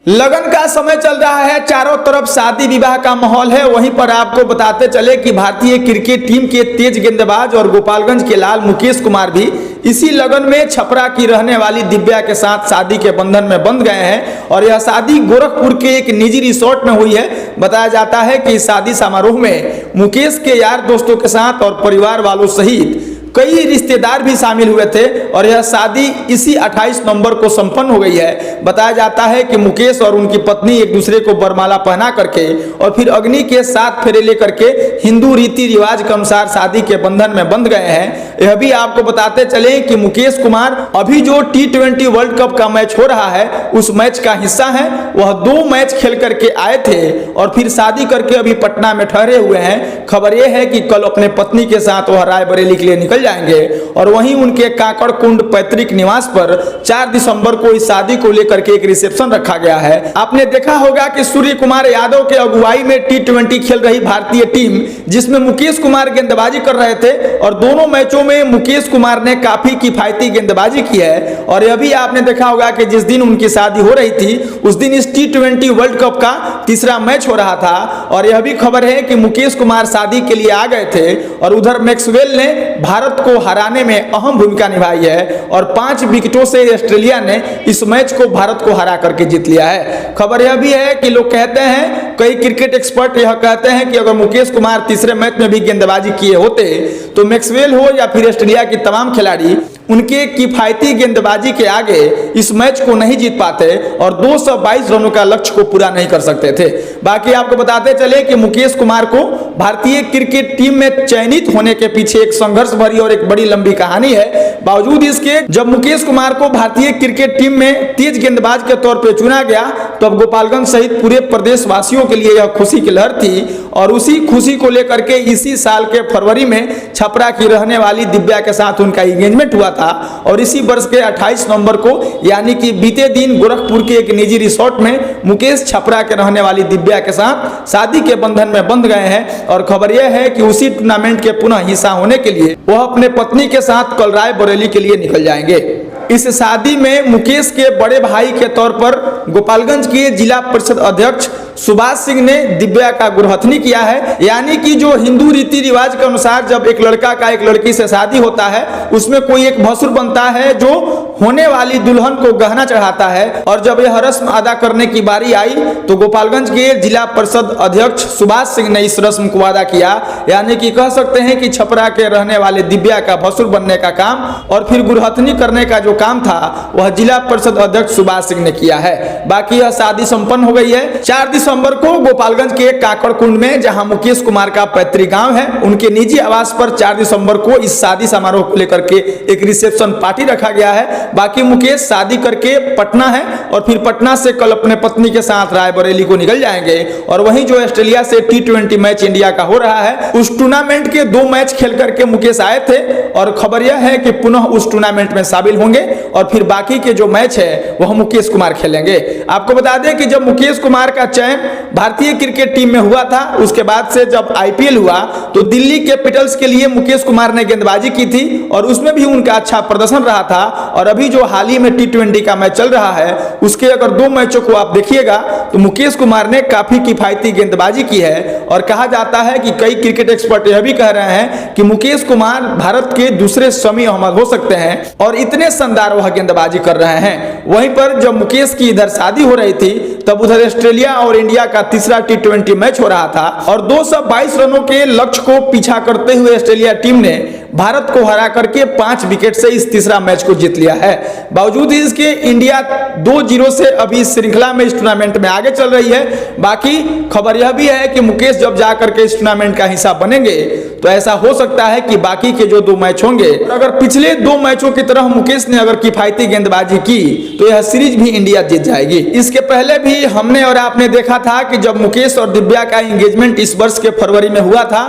लगन का समय चल रहा है, चारों तरफ शादी विवाह का माहौल है। वहीं पर आपको बताते चले कि भारतीय क्रिकेट टीम के तेज गेंदबाज और गोपालगंज के लाल मुकेश कुमार भी इसी लगन में छपरा की रहने वाली दिव्या के साथ शादी के बंधन में बंध गए हैं। और यह शादी गोरखपुर के एक निजी रिसोर्ट में हुई है। बताया जाता है कि इस शादी समारोह में मुकेश के यार दोस्तों के साथ और परिवार वालों सहित कई रिश्तेदार भी शामिल हुए थे। और यह शादी इसी 28 नवंबर को संपन्न हो गई है। बताया जाता है कि मुकेश और उनकी पत्नी एक दूसरे को वरमाला पहना करके और फिर अग्नि के 7 फेरे लेकर के हिंदू रीति रिवाज के अनुसार शादी के बंधन में बंध गए हैं। यह भी आपको बताते चले कि मुकेश कुमार अभी जो T20 वर्ल्ड कप का मैच हो रहा है उस मैच का हिस्सा है। वह 2 मैच खेल करके आए थे और फिर शादी करके अभी पटना में ठहरे हुए हैं। खबर यह है कि कल अपने पत्नी के साथ वह रायबरेली के लिए निकल जाएंगे। और वहीं उनके काकड़ कुंड पैतृक निवास पर 4 दिसंबर को इस शादी को लेकर के एक रिसेप्शन रखा गया है। आपने देखा होगा कि सूर्य कुमार यादव के अगुवाई में T20 खेल रही भारतीय टीम, जिसमें मुकेश कुमार गेंदबाजी कर रहे थे और दोनों मैचों में मुकेश कुमार ने काफी किफायती गेंदबाजी की है। और यह भी आपने देखा होगा कि जिस दिन उनकी शादी हो रही थी उस दिन इस T20 वर्ल्ड कप का तीसरा मैच हो रहा था। और यह भी खबर है कि मुकेश कुमार शादी के लिए आ गए थे और उधर मैक्सवेल ने भारत को हराने में अहम भूमिका निभाई है और 5 विकेटों से ऑस्ट्रेलिया ने इस मैच को भारत को हरा करके जीत लिया है। खबर यह भी है कि लोग कहते हैं, कई क्रिकेट एक्सपर्ट यह कहते हैं कि अगर मुकेश कुमार तीसरे मैच में भी गेंदबाजी किए होते तो मैक्सवेल हो या फिर ऑस्ट्रेलिया के तमाम खिलाड़ी उनके किफायती गेंदबाजी के आगे इस मैच को नहीं जीत पाते और 222 रनों का लक्ष्य को पूरा नहीं कर सकते थे। बाकी आपको बताते चले कि मुकेश कुमार को भारतीय क्रिकेट टीम में चयनित होने के पीछे एक संघर्ष भरी और एक बड़ी लंबी कहानी है। बावजूद इसके जब मुकेश कुमार को भारतीय क्रिकेट टीम में तेज गेंदबाज के तौर पर चुना गया तो अब गोपालगंज सहित पूरे प्रदेश वासियों के लिए यह खुशी की लहर थी। और उसी खुशी को लेकर के इसी साल के फरवरी में छपरा की रहने वाली दिव्या के साथ उनका एंगेजमेंट हुआ था। और इसी वर्ष के 28 नवंबर को यानी कि बीते दिन गोरखपुर के एक निजी रिसोर्ट में मुकेश छपरा के रहने वाली दिव्या के साथ शादी के बंधन में बंध गए हैं। और खबर यह है कि उसी टूर्नामेंट के पुनः हिस्सा होने के लिए वह अपने पत्नी के साथ कल रायबरेली के लिए निकल जाएंगे। इस शादी में मुकेश के बड़े भाई के तौर पर गोपालगंज के जिला परिषद अध्यक्ष सुभाष सिंह ने दिव्या का गुरहथनी किया है। यानी कि जो हिंदू रीति रिवाज के अनुसार जब एक लड़का का एक लड़की से शादी होता है उसमें कोई एक भसुर बनता है जो होने वाली दुल्हन को गहना चढ़ाता है। और जब यह रस्म अदा करने की बारी आई तो गोपालगंज के जिला परिषद अध्यक्ष सुभाष सिंह ने इस रस्म को अदा किया। यानी कि कह सकते हैं कि छपरा के रहने वाले दिव्या का भसुर बनने का काम और फिर गुरहथनी करने का जो काम था वह जिला परिषद अध्यक्ष सुभाष सिंह ने किया है। बाकी यह शादी संपन्न हो गई है। 4 दिसंबर को गोपालगंज के काकड़ कुंड में, जहां मुकेश कुमार का पैतृक गांव है, उनके निजी आवास पर 4 दिसंबर को इस शादी समारोह को लेकर के एक रिसेप्शन पार्टी रखा गया है। बाकी मुकेश शादी करके पटना है और फिर पटना से कल अपने पत्नी के साथ रायबरेली को निकल जाएंगे। और वहीं जो ऑस्ट्रेलिया से T20 मैच इंडिया का हो रहा है उस टूर्नामेंट के 2 मैच खेल करके मुकेश आए थे और खबर यह है कि पुनः उस टूर्नामेंट में शामिल होंगे और फिर बाकी के जो मैच है वह मुकेश कुमार खेलेंगे। आपको बता दें कि जब मुकेश कुमार का चयन भारतीय क्रिकेट टीम में हुआ था उसके बाद से जब IPL हुआ तो दिल्ली कैपिटल्स के लिए मुकेश कुमार ने गेंदबाजी की थी और उसमें भी उनका अच्छा प्रदर्शन रहा था। और अभी जो हाल ही में T20 का मैच चल रहा है उसके अगर 2 मैचों को आप देखिएगा तो मुकेश कुमार ने काफी किफायती गेंदबाजी की है। और कहा जाता है कि कई क्रिकेट एक्सपर्ट यह भी कह रहे हैं कि मुकेश कुमार भारत के दूसरे शमी अहमद हो सकते हैं और इतने शानदार वह गेंदबाजी कर रहे हैं। वहीं पर जब मुकेश की इधर शादी हो रही थी तब उधर ऑस्ट्रेलिया और इंडिया का तीसरा T20 मैच हो रहा था और 222 रनों के लक्ष्य को पीछा करते हुए ऑस्ट्रेलिया टीम ने भारत को हरा करके 5 विकेट से इस तीसरा मैच को जीत लिया है। बावजूद इसके इंडिया 2-0 से अभी इस श्रृंखला में इस टूर्नामेंट में आगे चल रही है। बाकी खबर यह भी है कि मुकेश जब जाकर के इस टूर्नामेंट का हिस्सा बनेंगे तो ऐसा हो सकता है कि बाकी के जो 2 मैच होंगे अगर पिछले 2 मैचों की तरह मुकेश ने अगर किफायती गेंदबाजी की तो यह सीरीज भी इंडिया जीत जाएगी। इसके पहले भी हमने और आपने देखा था कि जब मुकेश और दिव्या का एंगेजमेंट इस वर्ष के फरवरी में हुआ था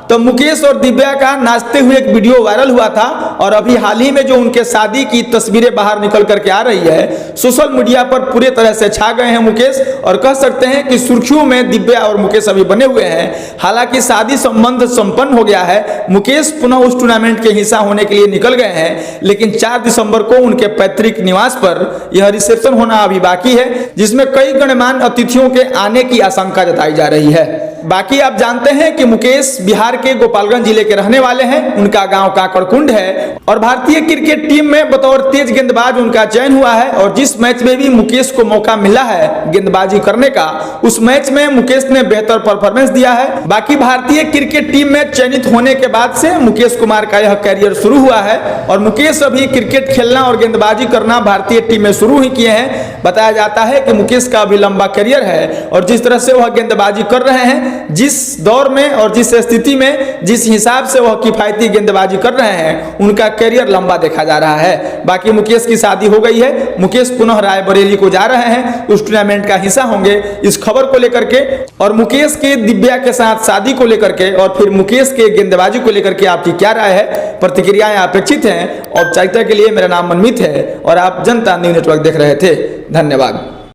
तो मुकेश और दिव्या का नाचते हुए एक वीडियो वायरल हुआ था और अभी हाल ही में जो उनके शादी की तस्वीरें बाहर निकल करके आ रही है, सोशल मीडिया पर पूरे तरह से छा गए हैं मुकेश, और कह सकते हैं कि सुर्खियों में दिव्या और मुकेश अभी बने हुए हैं। हालांकि शादी संबंध संपन्न हो गया है, मुकेश पुनः उस टूर्नामेंट के हिस्सा होने के लिए निकल गए हैं, लेकिन 4 दिसंबर को उनके पैतृक निवास पर यह रिसेप्शन होना अभी बाकी है, जिसमें कई गणमान्य अतिथियों के आने की आशंका जताई जा रही है। बाकी आप जानते हैं कि मुकेश बिहार के गोपालगंज जिले के रहने वाले हैं, उनका गांव काकड़कुंड है और भारतीय क्रिकेट टीम में बतौर तेज गेंदबाज उनका चयन हुआ है। और जिस मैच में भी मुकेश को मौका मिला है गेंदबाजी करने का, उस मैच में मुकेश ने बेहतर परफॉर्मेंस दिया है। बाकी भारतीय क्रिकेट टीम में चयनित होने के बाद से मुकेश कुमार का यह कैरियर शुरू हुआ है और मुकेश अभी क्रिकेट खेलना और गेंदबाजी करना भारतीय टीम में शुरू ही किए हैं। बताया जाता है कि मुकेश का अभी लंबा कैरियर है और जिस तरह से वह गेंदबाजी कर रहे हैं, जिस दौर में और जिस स्थिति में, जिस हिसाब से वह किफायती गेंदबाजी कर रहे हैं, उनका कैरियर लंबा देखा जा रहा है। बाकी मुकेश की शादी हो गई है, मुकेश पुनः रायबरेली को जा रहे हैं, उस टूर्नामेंट का हिस्सा होंगे। इस खबर को लेकर के और मुकेश के दिव्या के साथ शादी को लेकर के और फिर मुकेश के गेंदबाजी को लेकर के आपकी क्या राय है? प्रतिक्रियाएं अपेक्षित हैं। औपचारिकता के लिए मेरा नाम मनमीत है और आप जनता न्यूज़ नेटवर्क देख रहे थे। धन्यवाद।